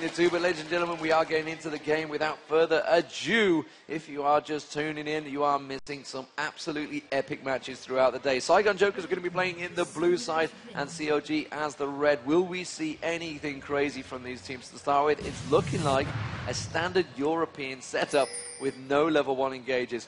the two. But ladies and gentlemen, we are getting into the game without further ado. If you are just tuning in, you are missing some absolutely epic matches throughout the day. Saigon Jokers are going to be playing in the blue side and CLG as the red. Will we see anything crazy from these teams to start with? It's looking like a standard European setup with no level 1 engages.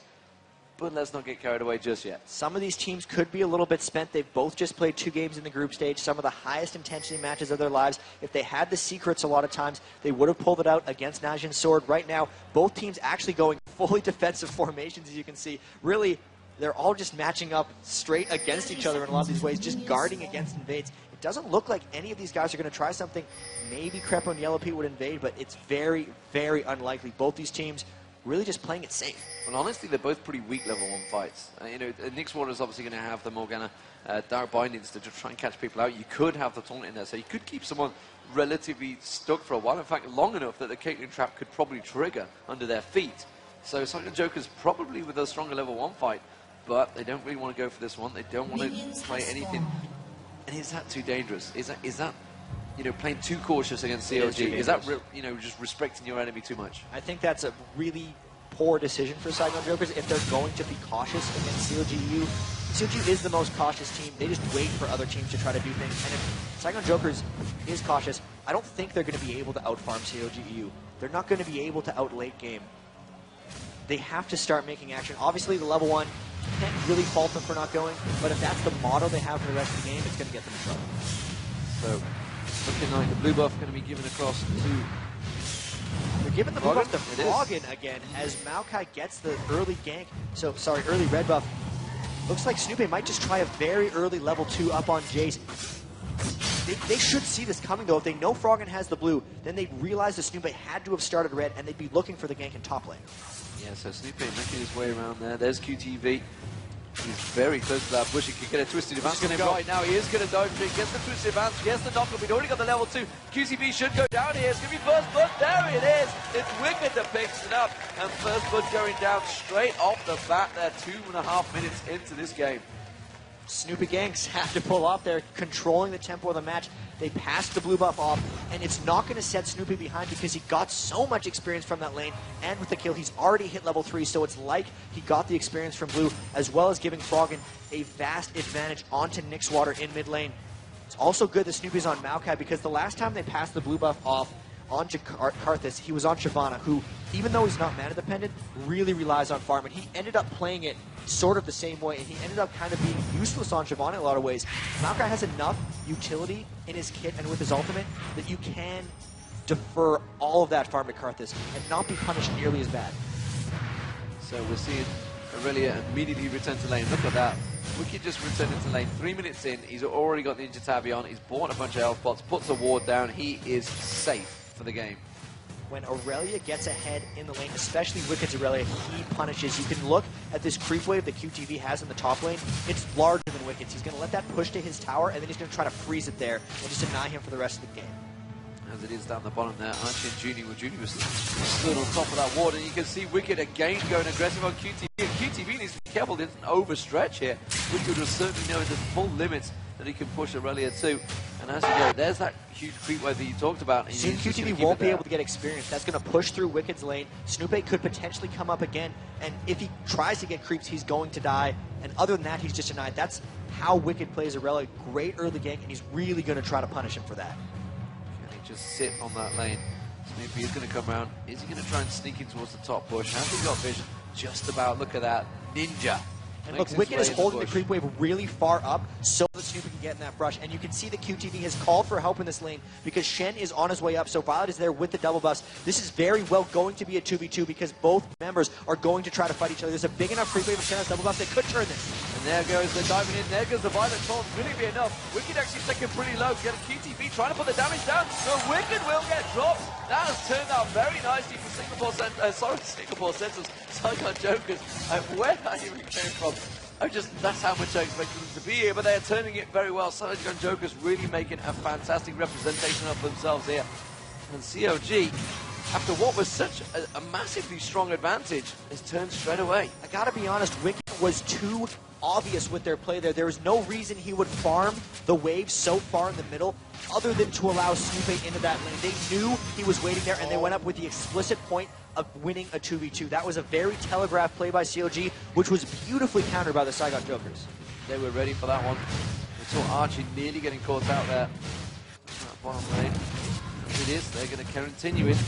But let's not get carried away just yet. Some of these teams could be a little bit spent. They've both just played 2 games in the group stage, some of the highest intensity matches of their lives. If they had the secrets a lot of times, they would have pulled it out against Najin's Sword. Right now, both teams actually going fully defensive formations, as you can see. Really, they're all just matching up straight against each other in a lot of these ways, just guarding against invades. It doesn't look like any of these guys are going to try something. Maybe Crepo and Yellow Pete would invade, but it's very, very unlikely. Both these teams really just playing it safe. Well, honestly, they're both pretty weak level 1 fights. You know, Nyx Water is obviously going to have the Morgana Dark Bindings to just try and catch people out. You could have the taunt in there, so you could keep someone relatively stuck for a while. In fact, long enough that the Caitlyn trap could probably trigger under their feet. So Saigon Jokers probably with a stronger level 1 fight, but they don't really want to go for this one. They don't want to play anything. And is that too dangerous? Is that you know, playing too cautious against CLG? Is that, you know, just respecting your enemy too much? I think that's a really poor decision for Saigon Jokers if they're going to be cautious against CLG.EU. CLG is the most cautious team. They just wait for other teams to try to do things. And if Saigon Jokers is cautious, I don't think they're going to be able to outfarm CLG.EU. They're not going to be able to out-late game. They have to start making action. Obviously, the level 1 can't really fault them for not going, but if that's the motto they have for the rest of the game, it's going to get them in trouble. So, looking like the blue buff going to be given across to... They're giving the blue buff to Froggen again as Maokai gets the early gank. So, sorry, early red buff. Looks like Snoopy might just try a very early level 2 up on Jace. They should see this coming, though. If they know Froggen has the blue, then they realize that Snoopy had to have started red, and they'd be looking for the gank in top lane. Yeah, so Snoopy making his way around there. There's QTV. He's very close to that bush. He could get a twisted advance on him right now. He is going to dive into it. Gets the twisted advance. Gets the knock-up. He'd already got the level 2. QCB should go down here. It's going to be first blood. There it is. It's Wicked that picks it up. And first blood going down straight off the bat there. 2.5 minutes into this game. Snoopy ganks have to pull off there, controlling the tempo of the match. They passed the blue buff off, and it's not going to set Snoopy behind because he got so much experience from that lane, and with the kill, he's already hit level 3, so it's like he got the experience from blue, as well as giving Froggen a vast advantage onto Nyx Water in mid lane. It's also good that Snoopy's on Maokai because the last time they passed the blue buff off onto Karthus, he was on Shyvana, who, even though he's not mana dependent, really relies on farm, and he ended up playing it sort of the same way, and he ended up kind of being useless on Shyvana in a lot of ways. Maokai has enough utility in his kit and with his ultimate that you can defer all of that farm to Karthus and not be punished nearly as bad. So we're seeing Aurelia immediately return to lane. Look at that. Wicked just returned into lane. 3 minutes in, he's already got Ninja Tabi on. He's bought a bunch of health pots, puts a ward down. He is safe for the game. When Aurelia gets ahead in the lane, especially Wicked's Aurelia, he punishes. You can look at this creep wave that QTV has in the top lane. It's larger than Wicked's. He's going to let that push to his tower, and then he's going to try to freeze it there and just deny him for the rest of the game. As it is down the bottom there, Archie and Junie, well, Junie was stood on top of that ward, and you can see Wicked again going aggressive on QTV. And QTV needs to be careful, there's an overstretch here. Wicked will certainly know the full limits that he can push Aurelia to. And as you go, there's that huge creep wave that you talked about. Soon QTV won't be able to get experience. That's going to push through Wicked's lane. Snoopy could potentially come up again, and if he tries to get creeps, he's going to die. And other than that, he's just denied. That's how Wicked plays Aurelia. Great early gank, and he's really going to try to punish him for that. Can he just sit on that lane? Snoopy is going to come around. Is he going to try and sneak in towards the top bush? Has he got vision? Just about. Look at that. Ninja. And look, Wicked is holding the creep wave really far up so that Snoopy can get in that brush. And you can see that QTV has called for help in this lane because Shen is on his way up, so Violet is there with the double bust. This is very well going to be a 2v2 because both members are going to try to fight each other. There's a big enough creep wave with Shen's double bust that could turn this. And there goes the diving in, there goes the Violet taunt. Will it be enough? Wicked actually second pretty low, getting QTV trying to put the damage down, but Wicked will get dropped. That has turned out very nicely for Singapore Centers, Saigon Jokers. Where that even came from. That's how much I expected them to be here, but they're turning it very well. Saigon Jokers really making a fantastic representation of themselves here. And CLG, after what was such a massively strong advantage, has turned straight away. I gotta be honest, Wicked was too obvious with their play there. There was no reason he would farm the wave so far in the middle other than to allow Snoopy into that lane. They knew he was waiting there, and they went up with the explicit point of winning a 2v2. That was a very telegraphed play by CLG, which was beautifully countered by the Saigon Jokers. They were ready for that one. We saw Archie nearly getting caught out there. Bottom lane. As it is, they're going to continue it.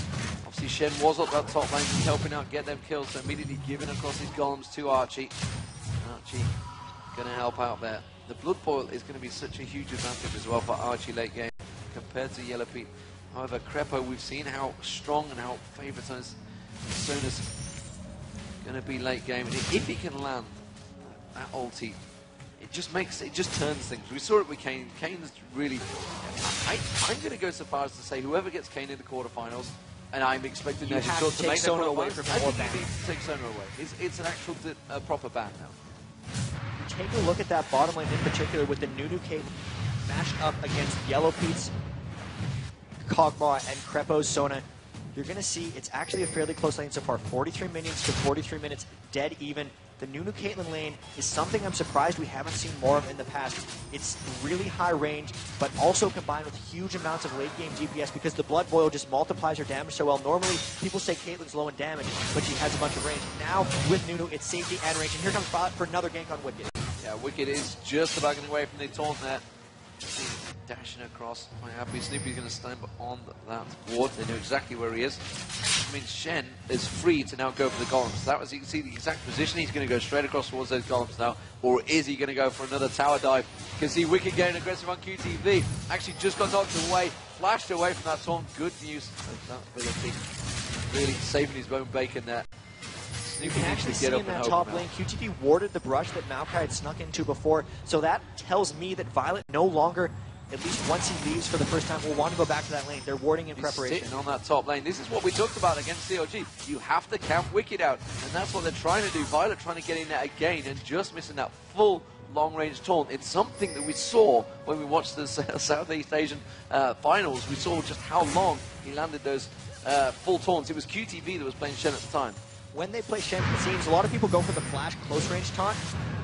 Obviously, Shen was up that top lane, helping out get them kills, so immediately giving across his golems to Archie. Archie going to help out there. The Blood Boil is going to be such a huge advantage as well for Archie late game compared to Yellow Pete. However, Crepo, we've seen how strong and how favoritized Sona's going to be late game. And if he can land that ulti, it just turns things. We saw it with Kane. Kane's really... I'm going to go so far as to say whoever gets Kane in the quarterfinals, and I'm expecting you have to take Sona away from him or ban him. Take Sona away. It's an actual proper ban now. Take a look at that bottom lane in particular with the Nunu Caitlyn matched up against Yellow Pete's Kog'Maw and Crepo's Sona. You're going to see it's actually a fairly close lane so far. 43 minions to 43 minutes, dead even. The Nunu Caitlyn lane is something I'm surprised we haven't seen more of in the past. It's really high range, but also combined with huge amounts of late game DPS because the Blood Boil just multiplies her damage so well. Normally, people say Caitlyn's low in damage, but she has a bunch of range. Now, with Nunu, it's safety and range. And here comes Violet for another gank on Wicked. Yeah, Wicked is just about getting away from the taunt there. Dashing across. Quite happy. Snoopy's going to stand on that ward. They know exactly where he is. I mean, Shen is free to now go for the golems. That was, you can see the exact position. He's going to go straight across towards those golems now. Or is he going to go for another tower dive? You can see Wicked getting aggressive on QTV. Actually just got knocked away. Flashed away from that taunt. Good use of that ability. Really saving his bone bacon there. You can actually see in that top lane, QTV warded the brush that Maokai had snuck into before, so that tells me that Violet no longer, at least once he leaves for the first time, will want to go back to that lane. They're warding in preparation. Sitting on that top lane. This is what we talked about against CLG. You have to camp Wicked out, and that's what they're trying to do. Violet trying to get in there again and just missing that full long-range taunt. It's something that we saw when we watched the Southeast Asian finals. We saw just how long he landed those full taunts. It was QTV that was playing Shen at the time. When they play Shen, it seems a lot of people go for the flash close-range taunt.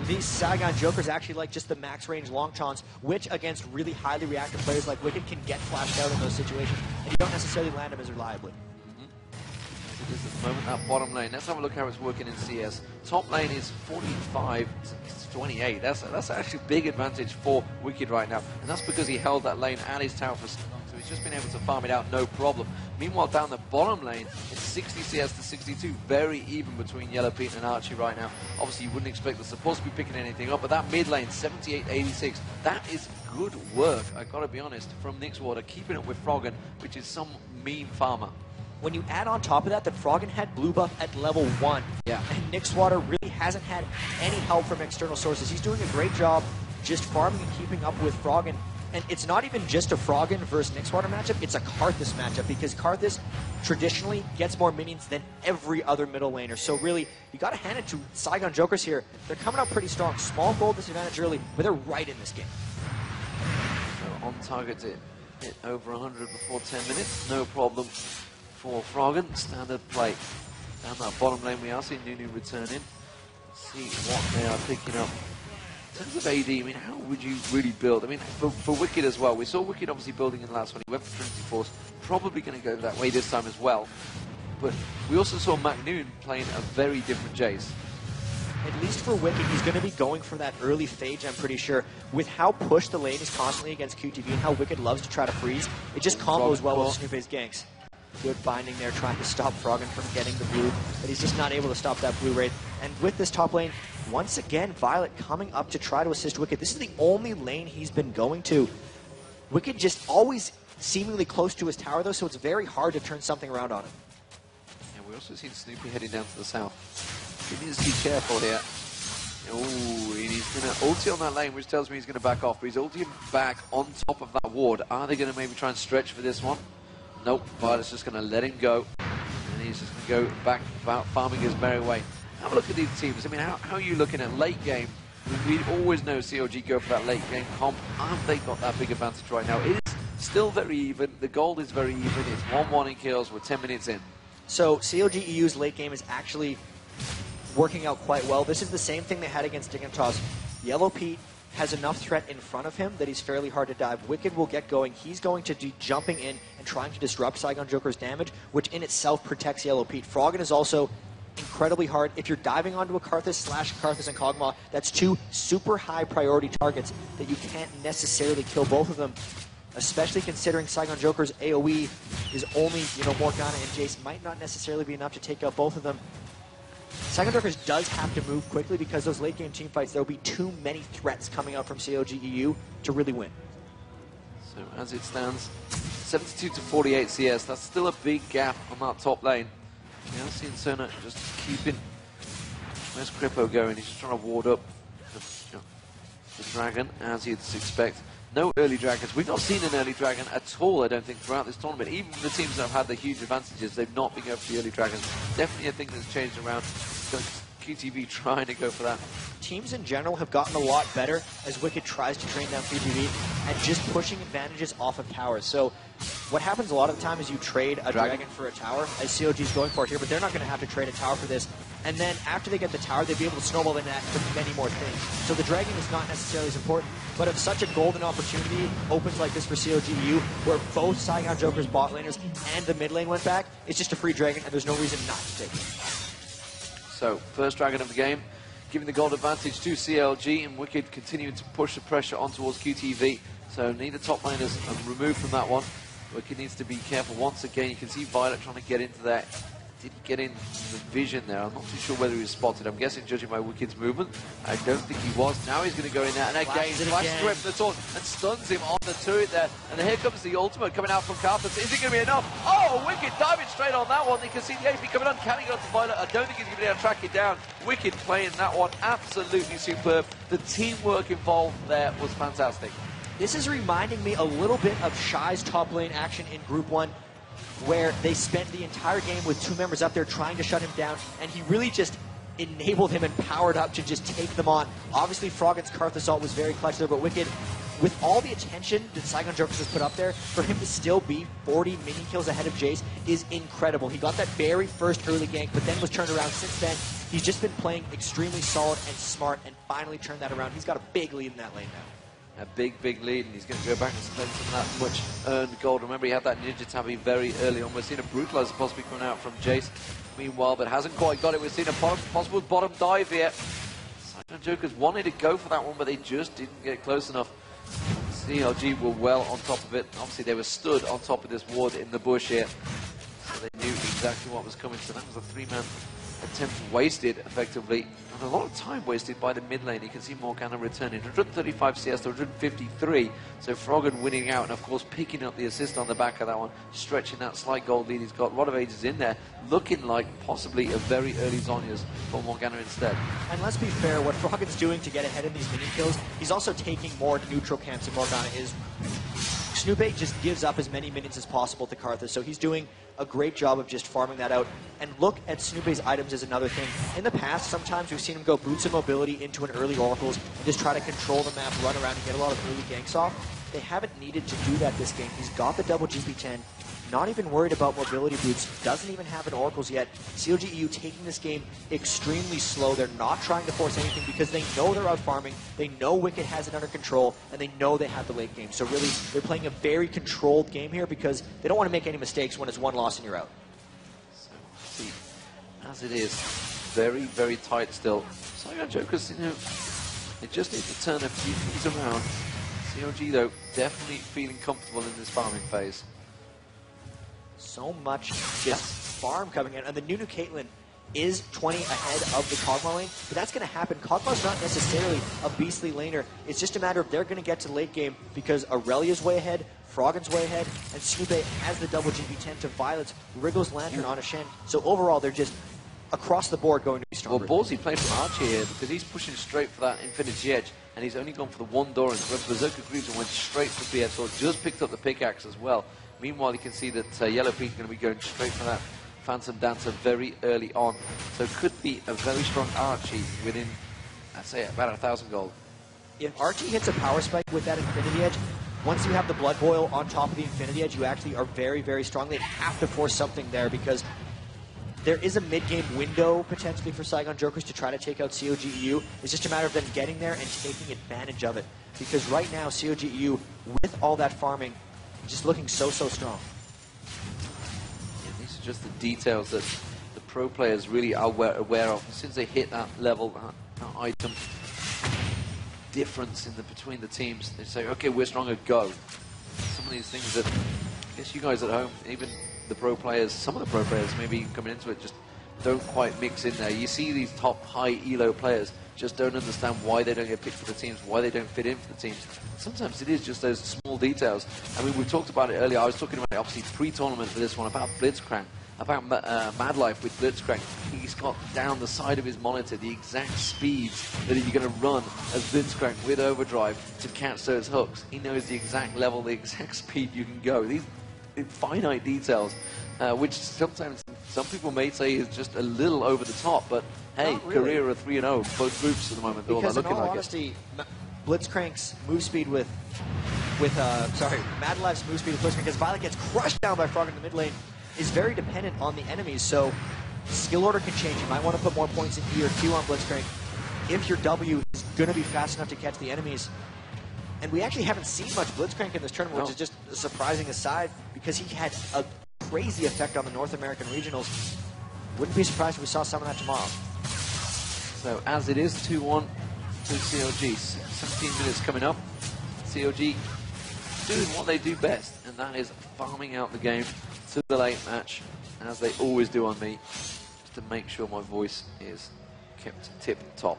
These Saigon Jokers actually like just the max-range long taunts, which against really highly reactive players like Wicked can get flashed out in those situations, and you don't necessarily land them as reliably. It is at the moment that bottom lane. Let's have a look how it's working in CS. Top lane is 45 to 28. That's actually a big advantage for Wicked right now, and that's because he held that lane and his tower for so long, so he's just been able to farm it out no problem. Meanwhile, down the bottom lane, it's 60 CS to 62, very even between Yellow Pete and Archie right now. Obviously, you wouldn't expect the supposed to be picking anything up, but that mid lane, 78-86, that is good work, I gotta be honest, from Nixwater, keeping it with Froggen, which is some mean farmer. When you add on top of that Froggen had blue buff at level 1, yeah, and Nixwater really hasn't had any help from external sources. He's doing a great job just farming and keeping up with Froggen. And it's not even just a Froggen versus Nixwater matchup, it's a Karthus matchup, because Karthus traditionally gets more minions than every other middle laner. So really, you gotta hand it to Saigon Jokers here. They're coming out pretty strong. Small gold disadvantage early, but they're right in this game. So on target to hit over 100 before 10 minutes, no problem for Froggen. Standard play. Down that bottom lane we are seeing Nunu returning. See what they are picking up. In terms of AD, I mean, how would you really build? I mean, for Wicked as well, we saw Wicked obviously building in the last one. He went for Trinity Force, probably going to go that way this time as well. But we also saw McNoon playing a very different Jace. At least for Wicked, he's going to be going for that early phage, I'm pretty sure. With how pushed the lane is constantly against QTV and how Wicked loves to try to freeze, it just combos well with Snoopy's ganks. Good binding there, trying to stop Froggen from getting the blue, but he's just not able to stop that blue raid. And with this top lane, once again, Violet coming up to try to assist Wicked. This is the only lane he's been going to. Wicked just always seemingly close to his tower, though, so it's very hard to turn something around on him. And we also seen Snoopy heading down to the south. He needs to be careful here. Oh, and he's going to ulti on that lane, which tells me he's going to back off, but he's ultiing back on top of that ward. Are they going to maybe try and stretch for this one? Nope, Violet's just going to let him go, and he's just going to go back about farming his merry way. Have a look at these teams. I mean, how are you looking at late game? We always know CLG go for that late game comp. Have they got that big advantage right now? It is still very even. The gold is very even. It's 1-1 in kills. We're 10 minutes in. So CLG.EU's late game is actually working out quite well. This is the same thing they had against Dignitas Yellow Pete has enough threat in front of him that he's fairly hard to dive. Wicked will get going. He's going to be jumping in and trying to disrupt Saigon Joker's damage, which in itself protects Yellow Pete. Froggen is also incredibly hard. If you're diving onto a Karthus / Karthus and Kog'Maw, that's two super high priority targets that you can't necessarily kill both of them, especially considering Saigon Joker's AoE is only, Morgana and Jace might not necessarily be enough to take out both of them. Saigon Joker's does have to move quickly because those late game team fights, there will be too many threats coming out from CLG.EU to really win. So as it stands, 72 to 48 CS, that's still a big gap on that top lane. We are seeing Sona just keeping where's Kripo going? He's just trying to ward up the dragon, as you'd expect. No early dragons. We've not seen an early dragon at all, I don't think, throughout this tournament. Even the teams that have had the huge advantages, they've not been going for the early dragons. Definitely a thing that's changed around. So QTV trying to go for that. Teams in general have gotten a lot better as Wicked tries to train down QTV and just pushing advantages off of towers. So what happens a lot of the time is you trade a dragon for a tower, as CLG is going for it here, but they're not going to have to trade a tower for this. And then after they get the tower, they'll be able to snowball in that for many more things. So the dragon is not necessarily as important, but if such a golden opportunity opens like this for CLG.EU, where both Saigon Joker's bot laners and the mid lane went back, it's just a free dragon, and there's no reason not to take it. So, first dragon of the game, giving the gold advantage to CLG, and Wicked continuing to push the pressure on towards QTV. So, neither top laners are removed from that one. Wicked needs to be careful once again. You can see Violet trying to get into that. Did he get in the vision there? I'm not too sure whether he was spotted. I'm guessing, judging by Wicked's movement, I don't think he was. Now he's going to go in there, and again, flashes away from the taunt and stuns him on the turret there. And here comes the ultimate coming out from Karthus. Is it going to be enough? Oh, Wicked diving straight on that one. You can see the AP coming on. Can he go to Violet? I don't think he's going to be able to track it down. Wicked playing that one absolutely superb. The teamwork involved there was fantastic. This is reminding me a little bit of Shy's top lane action in Group 1, where they spent the entire game with two members up there trying to shut him down, and he really just enabled him and powered up to just take them on. Obviously, Froggen's Karthus ult was very clutch there, but Wicked, with all the attention that Saigon Jokers has put up there, for him to still be 40 minion kills ahead of Jace is incredible. He got that very first early gank, but then was turned around. Since then, he's just been playing extremely solid and smart, and finally turned that around. He's got a big lead in that lane now. A big lead, and he's going to go back and spend some of that much earned gold. Remember, he had that Ninja Tabby very early on. We're seeing a Brutalizer possibly coming out from Jace, meanwhile, but hasn't quite got it. We're seeing a possible bottom dive here. Saigon Jokers wanted to go for that one, but they just didn't get close enough. CLG were well on top of it. Obviously, they were stood on top of this ward in the bush here, so they knew exactly what was coming. So that was a three-man attempt wasted, effectively, and a lot of time wasted by the mid lane. You can see Morgana returning, 135 CS to 153, so Froggen winning out, and of course picking up the assist on the back of that one, stretching that slight gold lead. He's got a lot of ages in there, looking like possibly a very early Zhonya's for Morgana instead. And let's be fair, what Froggen's doing to get ahead in these minion kills, he's also taking more neutral camps than Morgana is. Snoop just gives up as many minions as possible to Karthus, so he's doing a great job of just farming that out. And look at Snoop's items as another thing. In the past, sometimes we've seen him go boots of mobility into an early Oracles and just try to control the map, run around and get a lot of early ganks off. They haven't needed to do that this game. He's got the double GP10, not even worried about mobility boots, doesn't even have an Oracles yet. CLG.EU taking this game extremely slow. They're not trying to force anything because they know they're out farming, they know Wicked has it under control, and they know they have the late game. So really, they're playing a very controlled game here because they don't want to make any mistakes when it's one loss and you're out. So, see, as it is, very tight still. Saigon Jokers, they just need to turn a few things around. CLG, though, definitely feeling comfortable in this farming phase. So much just farm coming in. And the Nunu Caitlyn is 20 ahead of the Kog'Maw lane, but that's going to happen. Kog'Maw's not necessarily a beastly laner. It's just a matter of they're going to get to the late game because Aurelia's way ahead, Froggen's way ahead, and Snoop has the double GP10 to Violet's Wriggle's Lantern on a Shen. So overall, they're just across the board going to be stronger. Well, Ballsy playing from Archie here because he's pushing straight for that Infinity Edge, and he's only gone for the one Doran. Whereas Berserker Greaves went straight for BS, so just picked up the pickaxe as well. Meanwhile, you can see that Yellow Pete's going to be going straight for that Phantom Dancer very early on. So it could be a very strong Archie within, I'd say, about 1,000 gold. If Archie hits a power spike with that Infinity Edge, once you have the Blood Boil on top of the Infinity Edge, you actually are very strong. They have to force something there because there is a mid-game window potentially for Saigon Jokers to try to take out CLG.EU. It's just a matter of them getting there and taking advantage of it. Because right now, CLG.EU, with all that farming, just looking so strong. Yeah, these are just the details that the pro players really are aware of. As soon as they hit that level, that item difference between the teams, they say, okay, we're stronger, go. Some of these things that, I guess you guys at home, even the pro players, some of the pro players maybe coming into it just don't quite mix in there. You see these top high elo players just don't understand why they don't get picked for the teams, why they don't fit in for the teams. Sometimes it is just those small details. I mean, we talked about it earlier. I was talking about, obviously, pre-tournament for this one, about Blitzcrank, about Mad Life with Blitzcrank. He's got down the side of his monitor the exact speeds that you're going to run as Blitzcrank with overdrive to catch those hooks. He knows the exact level, the exact speed you can go. These finite details, which sometimes some people may say is just a little over the top, but hey, really. Career of 3-0, both groups at the moment. Because in all honesty, Blitzcrank's move speed with Mad Life's move speed with Blitzcrank, as Violet gets crushed down by Frog in the mid lane, is very dependent on the enemies, so skill order can change. You might want to put more points in E or Q on Blitzcrank if your W is going to be fast enough to catch the enemies. And we actually haven't seen much Blitzcrank in this tournament, which is just a surprising aside, because he had a crazy effect on the North American regionals. Wouldn't be surprised if we saw some of that tomorrow. So as it is 2-1 to CLG, 17 minutes coming up. CLG doing what they do best, and that is farming out the game to the late match, as they always do on me, just to make sure my voice is kept tip-top.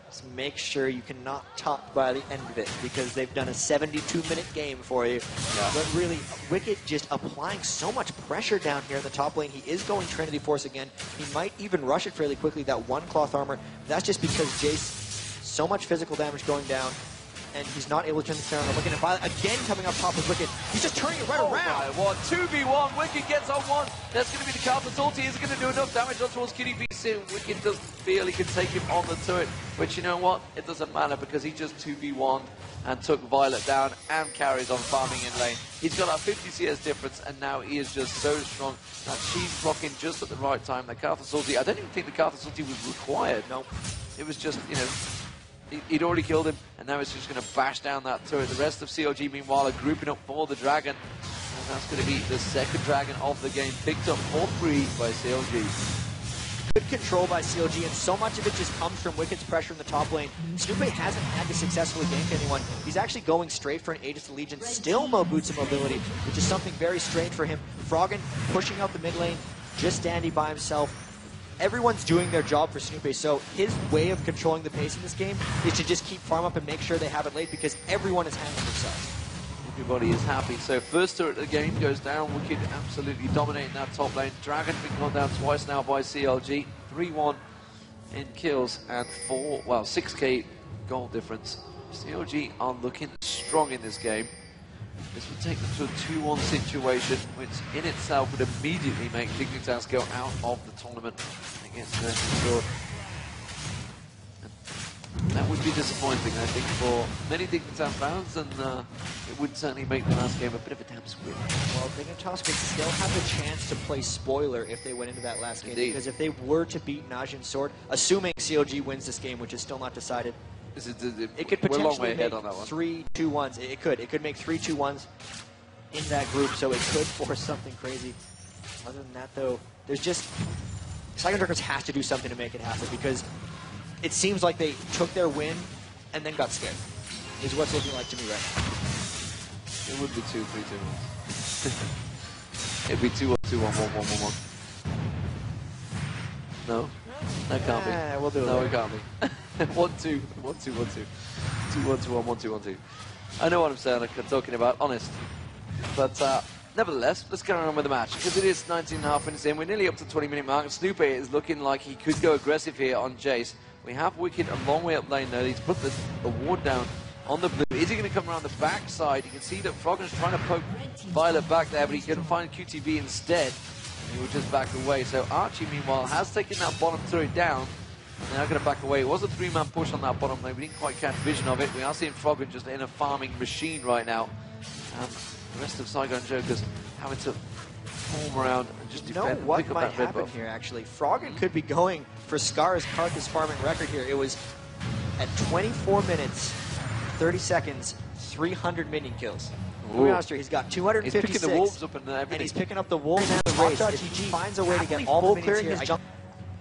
Just make sure you cannot talk by the end of it, because they've done a 72-minute game for you. Yeah. But really, Wicked just applying so much pressure down here in the top lane. He is going Trinity Force again. He might even rush it fairly quickly, that one cloth armor. That's just because Jace, so much physical damage going down, and he's not able to turn the camera. Looking at Violet again coming up top with Wicked. He's just turning it right around. What? 2v1. Wicked gets on one. That's going to be the Carpet ulti. Is it going to do enough damage on towards QDB soon? Wicked doesn't feel he can take him on the turret. But you know what? It doesn't matter, because he just 2v1 and took Violet down and carries on farming in lane. He's got that 50 CS difference, and now he is just so strong. That she's blocking just at the right time. The Carpet ulti, I don't even think the Carpet ulti was required. No. It was just, you know, he'd already killed him, and now it's just going to bash down that turret. The rest of CLG, meanwhile, are grouping up for the dragon. And that's going to be the second dragon of the game, picked up for free by CLG. Good control by CLG, and so much of it just comes from Wicked's pressure in the top lane. Snoopy hasn't had to successfully gank anyone. He's actually going straight for an Aegis of Legion, still no boots of mobility, which is something very strange for him. Froggen pushing out the mid lane, just Dandy by himself. Everyone's doing their job for Snoopy, so his way of controlling the pace in this game is to just keep farm up and make sure they have it late, because everyone is handling themselves. Everybody is happy. So first turret of the game goes down. Wicked absolutely dominating that top lane. Dragon been gone down twice now by CLG. 3-1 in kills and 6k goal difference. CLG are looking strong in this game. This would take them to a 2-1 situation, which in itself would immediately make Dignitas go out of the tournament against Merchant Sword. And that would be disappointing, I think, for many Dignitas fans, and it would certainly make the last game a bit of a damn squib. Well, Dignitas could still have the chance to play spoiler if they went into that last game. Indeed. Because if they were to beat Najin Sword, assuming CLG wins this game, which is still not decided, it could potentially make 3-2-1s. It could make 3-2-1s in that group, so it could force something crazy. Other than that, though, there's just Saigon Jokers has to do something to make it happen, because it seems like they took their win and then got scared. Is what's looking like to me right now. It would be 2-3-2-1. It'd be 2-1-2-1, 1-1-1-1. No, that can't be. We'll do it. No, it can't be. 1-2, 1-2, 1-2. 2-1-2-1, 1-2-1-2. I know what I'm saying, I'm talking about, honest. But nevertheless, let's carry on with the match, because it is 19.5 minutes in. We're nearly up to the 20-minute mark. Snoopy is looking like he could go aggressive here on Jace. We have Wicked a long way up lane though. He's put the ward down on the blue. Is he going to come around the back side? You can see that Froggen's trying to poke Violet back there, but he couldn't find QTV instead. He will just back away. So Archie, meanwhile, has taken that bottom turret down. They're now going to back away. It was a 3-man push on that bottom lane. We didn't quite catch vision of it. We are seeing Froggen just in a farming machine right now. And the rest of Saigon Jokers having to form around and just You know defend, what pick up might that red happen buff. here, actually? Froggen could be going for Scar's Carcass farming record here. It was at 24 minutes, 30 seconds, 300 minion kills. To be honest here, he's got 256. He's picking the wolves up and everything. And he's picking up the wolves and the race. If he finds a way to get all the minions here,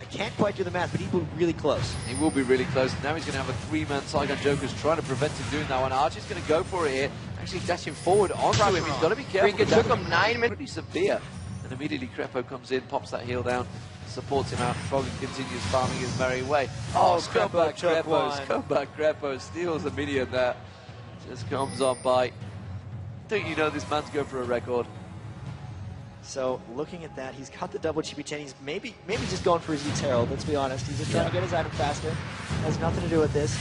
I can't quite do the math, but he will be really close. He will be really close. Now he's going to have a 3-man Saigon Joker's trying to prevent him doing that one. Archie's going to go for it here. Actually dashing forward onto him. He's got to be careful. It took him 9 minutes. Pretty severe. And immediately Crepo comes in, pops that heal down, supports him out. Froggen continues farming his merry way. Oh, Crepo took one. Crepo steals a minion there. Just comes on by. Don't you know this man's going for a record? So looking at that, he's got the double GP10. He's maybe just going for his Zeke's Herald, let's be honest. He's just trying to get his item faster. Has nothing to do with this.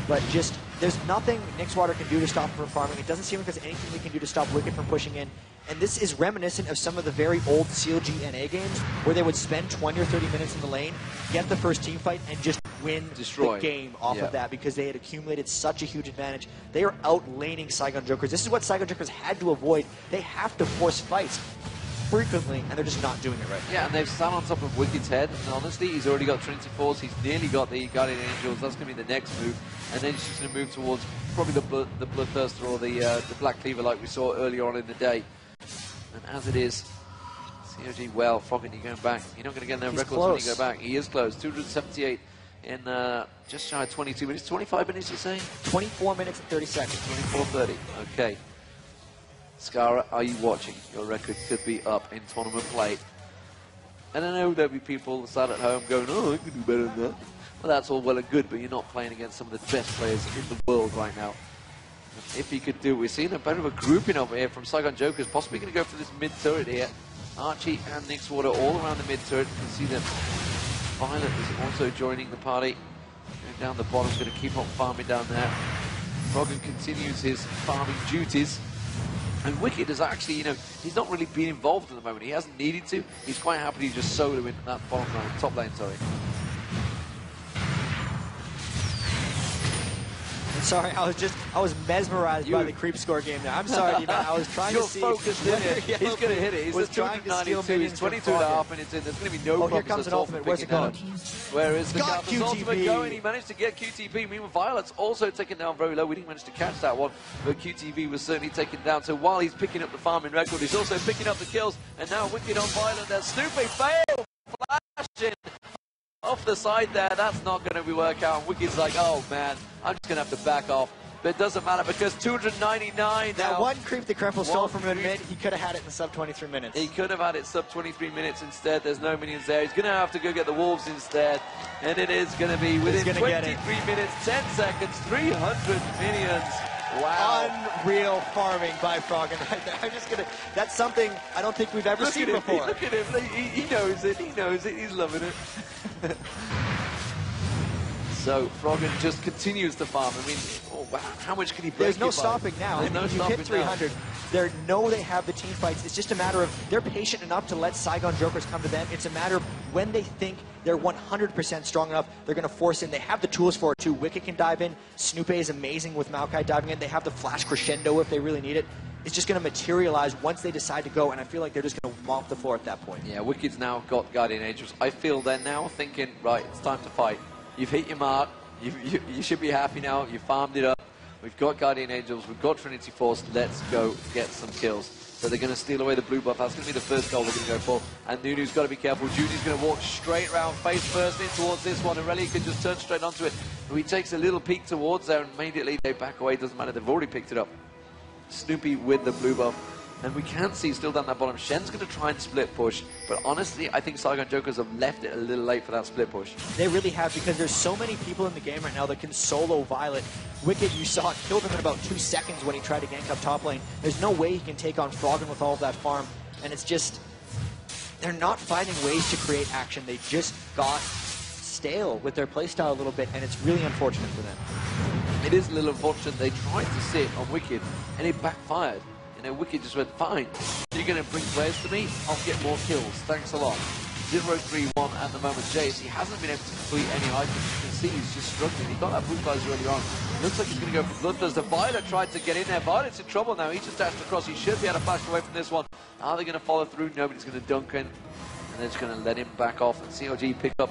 But just, there's nothing Nixwater can do to stop him from farming. It doesn't seem like there's anything they can do to stop Wicked from pushing in. And this is reminiscent of some of the very old CLG.NA games where they would spend 20 or 30 minutes in the lane, get the first team fight, and just win the game off of that because they had accumulated such a huge advantage. They are out-laning Saigon Jokers. This is what Saigon Jokers had to avoid. They have to force fights frequently, and they're just not doing it right. Yeah, and they've sat on top of Wicked's head, and honestly, he's already got Trinity Force, he's nearly got the Guardian Angels, that's going to be the next move, and then he's just going to move towards probably the Bloodthirster or the Black Cleaver like we saw earlier on in the day. And as it is, CLG, well, Froggen, you're going back. You're not going to get no records when you go back. He is close. 278 in just shy of 22 minutes. 25 minutes, you're saying? 24 minutes and 30 seconds. 24:30. Okay. Scara, are you watching? Your record could be up in tournament play. And I know there'll be people sat at home going, oh, I can do better than that. Well, that's all well and good, but you're not playing against some of the best players in the world right now. If he could do it, we're seeing a bit of a grouping over here from Saigon Jokers, possibly going to go for this mid-turret here. Archie and Nixwater all around the mid-turret. You can see that Violet is also joining the party. Going down the bottom, going to keep on farming down there. Froggen continues his farming duties. And Wicked is actually, you know, he's not really been involved at the moment. He hasn't needed to. He's quite happy to just solo in that bottom lane, top lane, sorry. Sorry, I was mesmerized by the creep score game there. I'm sorry, man. I was trying to see. You're focused in it. He's going to hit it. He's at 292. He's 22.5 minutes in. There's going to be no problems. Here comes an ultimate. Where's it going? Where is the Got Captain's ultimate going? He managed to get QTP. Meanwhile, Violet's also taken down very low. We didn't manage to catch that one, but QTV was certainly taken down. So while he's picking up the farming record, he's also picking up the kills. And now Wicked on Violet. There's Snoopy fail. Flashing off the side there. That's not going to work out. Wicked's like, oh man, I'm just going to have to back off. But it doesn't matter because 299 that now. one creep the Cremple stole from him mid, he could have had it in sub 23 minutes. He could have had it sub 23 minutes instead. There's no minions there. He's going to have to go get the wolves instead. And it is going to be within 23 minutes, 10 seconds, 300 minions. Wow. Unreal farming by Froggen right there. I'm just going to, that's something I don't think we've ever seen before. Look at him. He knows it. He knows it. He's loving it. So Froggen just continues to farm. I mean, oh, wow, how much can he break? There's no stopping now. There's no stopping hit 300. They know they have the team fights. It's just a matter of they're patient enough to let Saigon Jokers come to them. It's a matter of when they think they're 100% strong enough, they're going to force in. They have the tools for it too. Wicked can dive in. Snoopy is amazing with Maokai diving in. They have the flash crescendo if they really need it. It's just going to materialize once they decide to go, and I feel like they're just going to mop the floor at that point. Yeah, Wicked's now got Guardian Angels. I feel they're now thinking, right, it's time to fight. You've hit your mark. You should be happy now. You farmed it up. We've got Guardian Angels. We've got Trinity Force. Let's go get some kills. So they're going to steal away the blue buff. That's going to be the first goal they're going to go for. And Nunu's got to be careful. Judy's going to walk straight around, face first in towards this one. Aurelia can just turn straight onto it. But he takes a little peek towards there, and immediately they back away. Doesn't matter. They've already picked it up. Snoopy with the blue buff. And we can see still down that bottom, Shen's going to try and split push. But honestly, I think Saigon Jokers have left it a little late for that split push. They really have, because there's so many people in the game right now that can solo Violet. Wicked, you saw it, killed him in about 2 seconds when he tried to gank up top lane. There's no way he can take on Froggen with all of that farm. And it's just, they're not finding ways to create action. They just got stale with their playstyle a little bit, and it's really unfortunate for them. It is a little unfortunate. They tried to sit on Wicked, and it backfired. You know, Wicked just went, fine, you're going to bring players to me, I'll get more kills, thanks a lot. 0-3-1 at the moment. Jace, he hasn't been able to complete any items. You can see he's just struggling. He got that brutalizer early on. Looks like he's going to go for Bloodthirst. The Violet tried to get in there. Violet's in trouble now. He just dashed across. He should be able to flash away from this one. Are they going to follow through? Nobody's going to dunk in. And they're just going to let him back off. And CLG pick up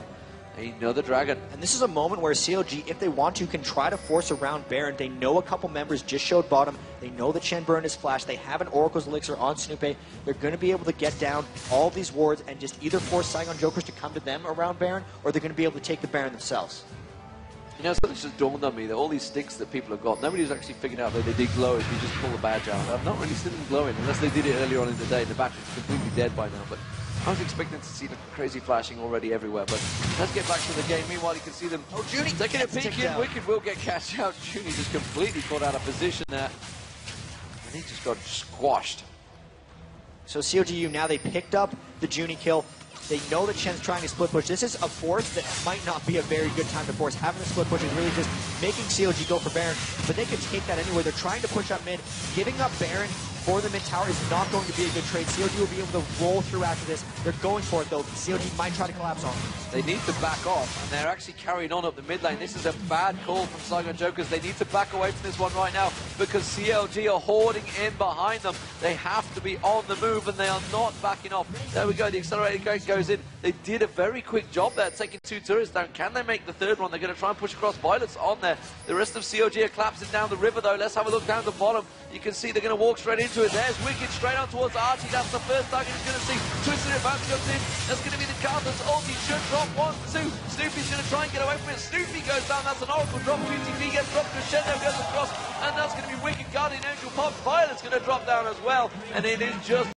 another dragon. And this is a moment where CLG, if they want to, can try to force around Baron. They know a couple members just showed bottom. They know that Shen burned his flash. They have an Oracle's Elixir on Snoopy. They're going to be able to get down all these wards and just either force Saigon Jokers to come to them around Baron, or they're going to be able to take the Baron themselves. You know, something just dawned on me that all these sticks that people have got, nobody's actually figured out that they did glow if you just pull the badge out. I've not really seen them glowing unless they did it earlier on in the day. The battery's completely dead by now, but I was expecting to see the crazy flashing already everywhere, but let's get back to the game. Meanwhile, you can see them taking a peek in. Wicked will get catch out. Junie just completely caught out of position there, and he just got squashed. So CLG.EU, now they picked up the Junie kill. They know that Shen's trying to split push. This is a force that might not be a very good time to force. Having a split push is really just making CLG go for Baron, but they could take that anywhere. They're trying to push up mid. Giving up Baron for the mid tower is not going to be a good trade. CLG will be able to roll through after this. They're going for it, though. CLG might try to collapse on them. They need to back off, and they're actually carrying on up the mid lane. This is a bad call from Saigon Jokers. They need to back away from this one right now because CLG are hoarding in behind them. They have to be on the move, and they are not backing off. There we go. The accelerated gate goes in. They did a very quick job there, taking 2 turrets down. Can they make the third one? They're going to try and push across. Violets on there. The rest of CLG are collapsing down the river, though. Let's have a look down the bottom. You can see they're going to walk straight into it. There's Wicked straight on towards Archie. That's the first target he's going to see. Twisted advance comes in. That's going to be the Carter's ulti. Should drop 1, 2. Snoopy's going to try and get away from it. Snoopy goes down. That's an Oracle drop. GTP gets dropped. Crescendo goes across. And that's going to be Wicked. Guardian Angel pop. Violet's going to drop down as well. And it is just